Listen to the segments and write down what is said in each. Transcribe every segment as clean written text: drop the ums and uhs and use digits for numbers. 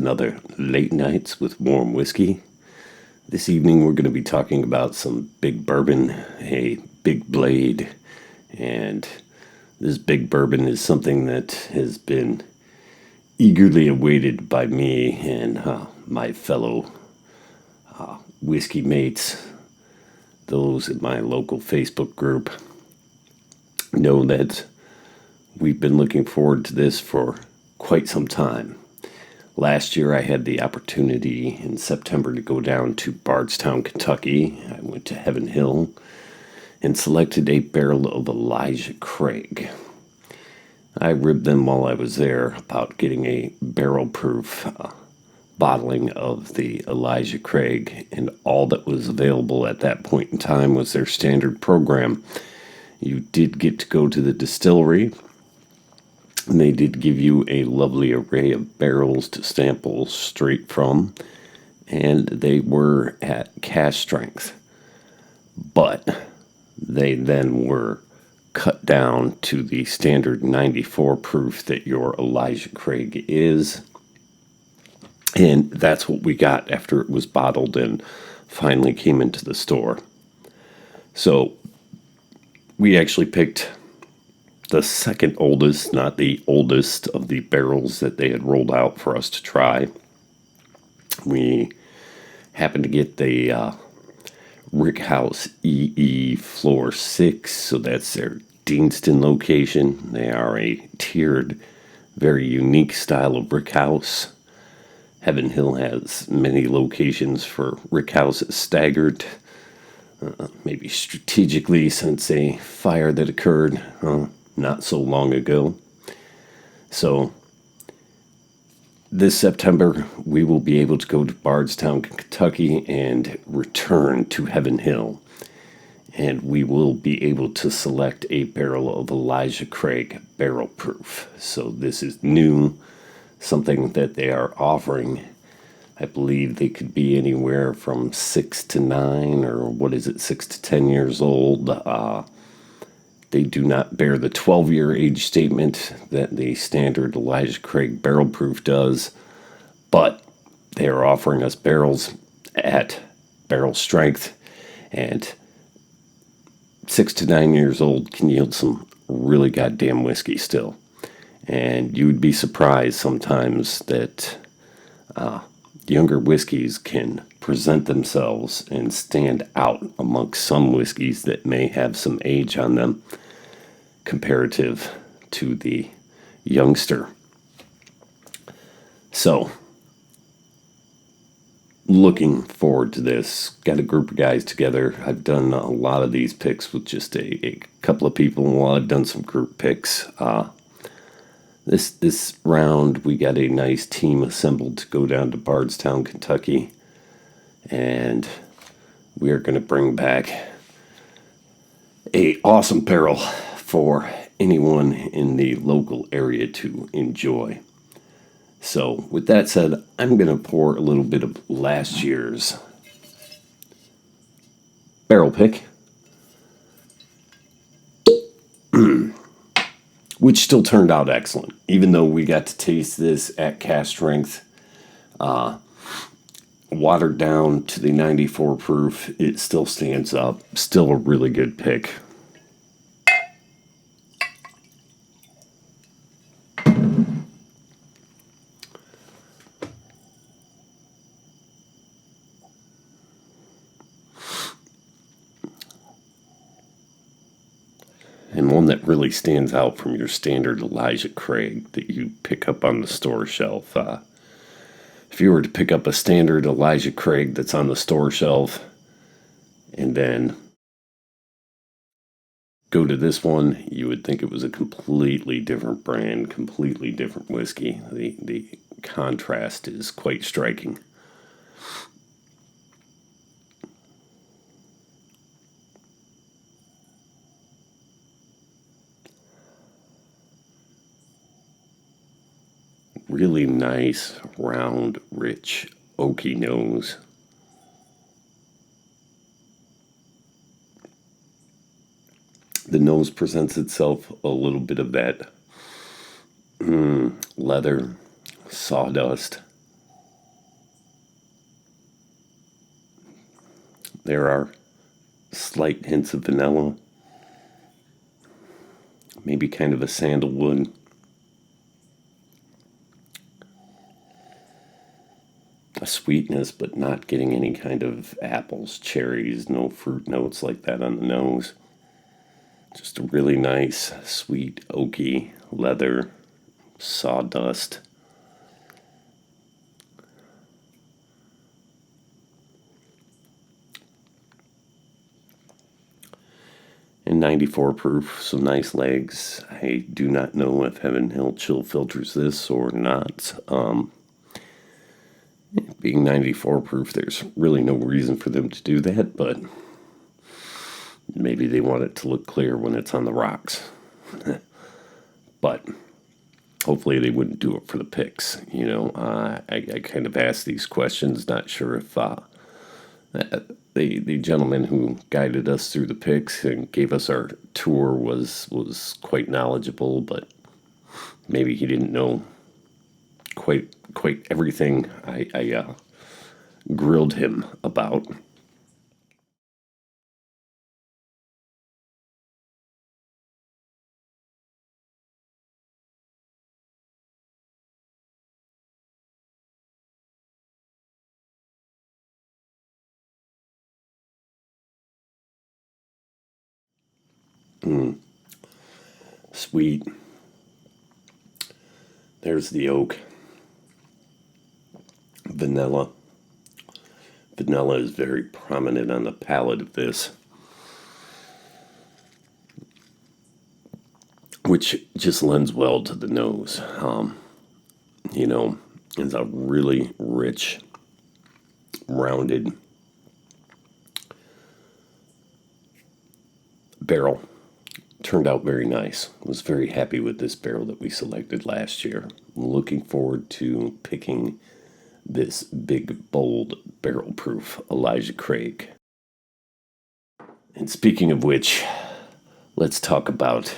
another Late Nights with Warm Whiskey. This evening we're going to be talking about some big bourbon, a big blade, and this big bourbon is something that has been eagerly awaited by me and my fellow whiskey mates. Those in my local Facebook group know that we've been looking forward to this for quite some time. Last year I had the opportunity in September to go down to Bardstown, Kentucky. I went to Heaven Hill and selected a barrel of Elijah Craig. I ribbed them while I was there about getting a barrel-proof bottling of the Elijah Craig, and all that was available at that point in time was their standard program. You did get to go to the distillery, and they did give you a lovely array of barrels to sample straight from, and they were at cask strength. But they then were cut down to the standard 94 proof that your Elijah Craig is. And that's what we got after it was bottled and finally came into the store. So we actually picked the second oldest, not the oldest, of the barrels that they had rolled out for us to try. We happened to get the Rickhouse EE Floor 6, so that's their Deanston location. They are a tiered, very unique style of Rickhouse. Heaven Hill has many locations for Rickhouse staggered, maybe strategically since a fire that occurred not so long ago. So this September, we will be able to go to Bardstown, Kentucky, and return to Heaven Hill. And we will be able to select a barrel of Elijah Craig barrel proof. So this is new, something that they are offering. I believe they could be anywhere from 6 to 9, or 6 to 10 years old. They do not bear the 12-year age statement that the standard Elijah Craig barrel proof does, but they are offering us barrels at barrel strength, and 6 to 9 years old can yield some really goddamn whiskey still. And you would be surprised sometimes that younger whiskeys can present themselves and stand out amongst some whiskeys that may have some age on them comparative to the youngster. So, looking forward to this. Got a group of guys together. I've done a lot of these picks with just a couple of people. Well, I've done some group picks. This round, we got a nice team assembled to go down to Bardstown, Kentucky, and we are going to bring back a awesome barrel for anyone in the local area to enjoy. So, with that said, I'm going to pour a little bit of last year's barrel pick, which still turned out excellent. Even though we got to taste this at cask strength, watered down to the 94 proof, it still stands up. Still a really good pick. And one that really stands out from your standard Elijah Craig that you pick up on the store shelf. If you were to pick up a standard Elijah Craig that's on the store shelf and then go to this one, you would think it was a completely different brand, completely different whiskey. The contrast is quite striking. Really nice, round, rich, oaky nose. The nose presents itself a little bit of that leather, sawdust, There are slight hints of vanilla, maybe kind of a sandalwood. A sweetness, but not getting any kind of apples, cherries, no fruit notes like that on the nose. Just a really nice, sweet, oaky leather sawdust. And 94 proof, some nice legs. I do not know if Heaven Hill Chill filters this or not. Being 94 proof, there's really no reason for them to do that, but maybe they want it to look clear when it's on the rocks. But hopefully they wouldn't do it for the picks. I kind of asked these questions, not sure if the gentleman who guided us through the picks and gave us our tour was quite knowledgeable, but maybe he didn't know quite everything I grilled him about. Sweet. There's the oak. Vanilla. Vanilla is very prominent on the palate of this, which just lends well to the nose. It's a really rich, rounded barrel. Turned out very nice. Was very happy with this barrel that we selected last year. Looking forward to picking this big, bold, barrel proof Elijah Craig. And speaking of which, let's talk about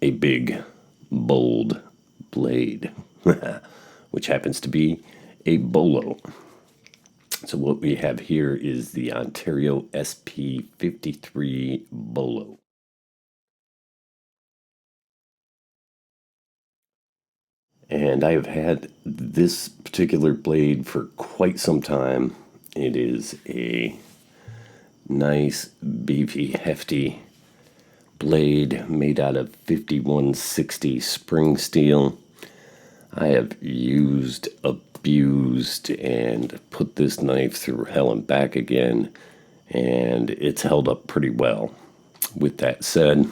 a big, bold blade, which happens to be a Bolo. So what we have here is the Ontario SP53 Bolo. And I have had this particular blade for quite some time. It is a nice, beefy, hefty blade made out of 5160 spring steel. I have used, abused, and put this knife through hell and back again, and it's held up pretty well. With that said,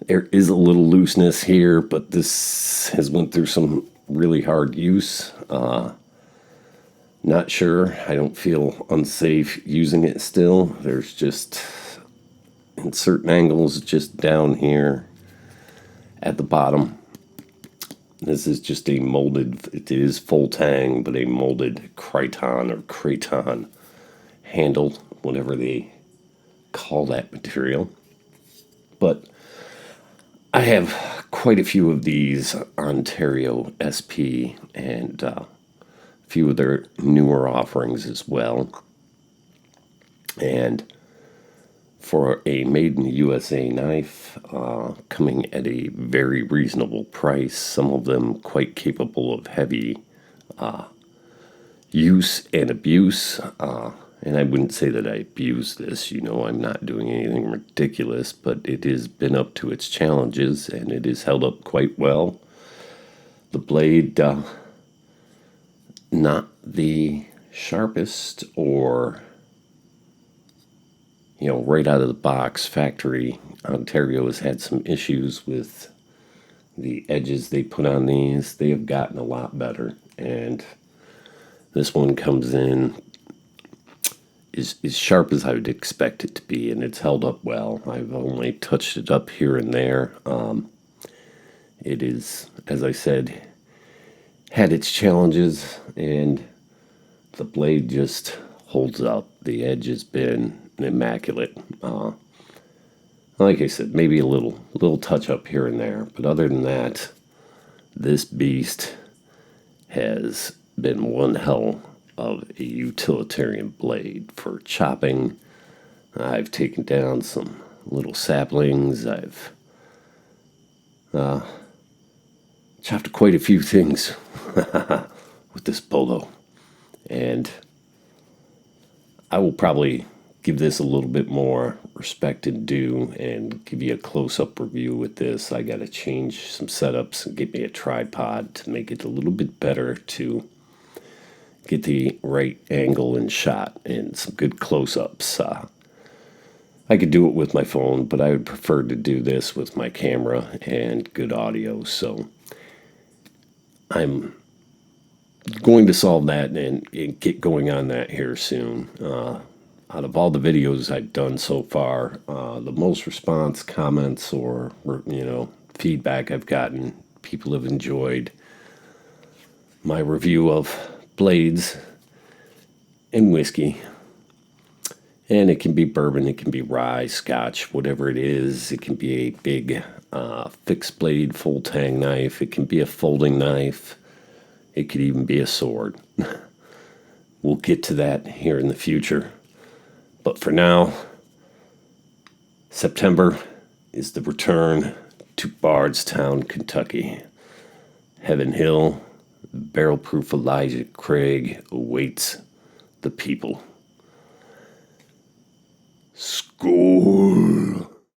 there is a little looseness here, but this has went through some really hard use. Not sure. I don't feel unsafe using it still. There's just, in certain angles, just down here at the bottom. This is just a molded, it is full tang, but a molded craton handle, whatever they call that material. But I have quite a few of these Ontario SP and a few of their newer offerings as well. And for a made in the U.S.A. knife, coming at a very reasonable price, some of them quite capable of heavy use and abuse. And I wouldn't say that I abuse this, I'm not doing anything ridiculous, but it has been up to its challenges and it is held up quite well. The blade, not the sharpest or, right out of the box factory. Ontario has had some issues with the edges they put on these. They have gotten a lot better, and this one comes in as sharp as I would expect it to be, and it's held up well. I've only touched it up here and there. It is, as I said, had its challenges, and the blade just holds up. The edge has been immaculate. Like I said, maybe a little touch up here and there, but other than that, this beast has been one hell of a utilitarian blade for chopping. I've taken down some little saplings. I've chopped quite a few things with this Bolo. And I will probably give this a little bit more respect and due and give you a close-up review with this. I got to change some setups and get me a tripod to make it a little bit better to get the right angle and shot and some good close-ups. I could do it with my phone, but I would prefer to do this with my camera and good audio. So I'm going to solve that and get going on that here soon. Out of all the videos I've done so far, the most response, comments, or feedback I've gotten, people have enjoyed my review of blades and whiskey. And it can be bourbon, it can be rye, scotch, whatever it is. It can be a big fixed blade full tang knife. It can be a folding knife. It could even be a sword. We'll get to that here in the future. But for now, September is the return to Bardstown, Kentucky. Heaven Hill, barrel-proof Elijah Craig awaits the people. School.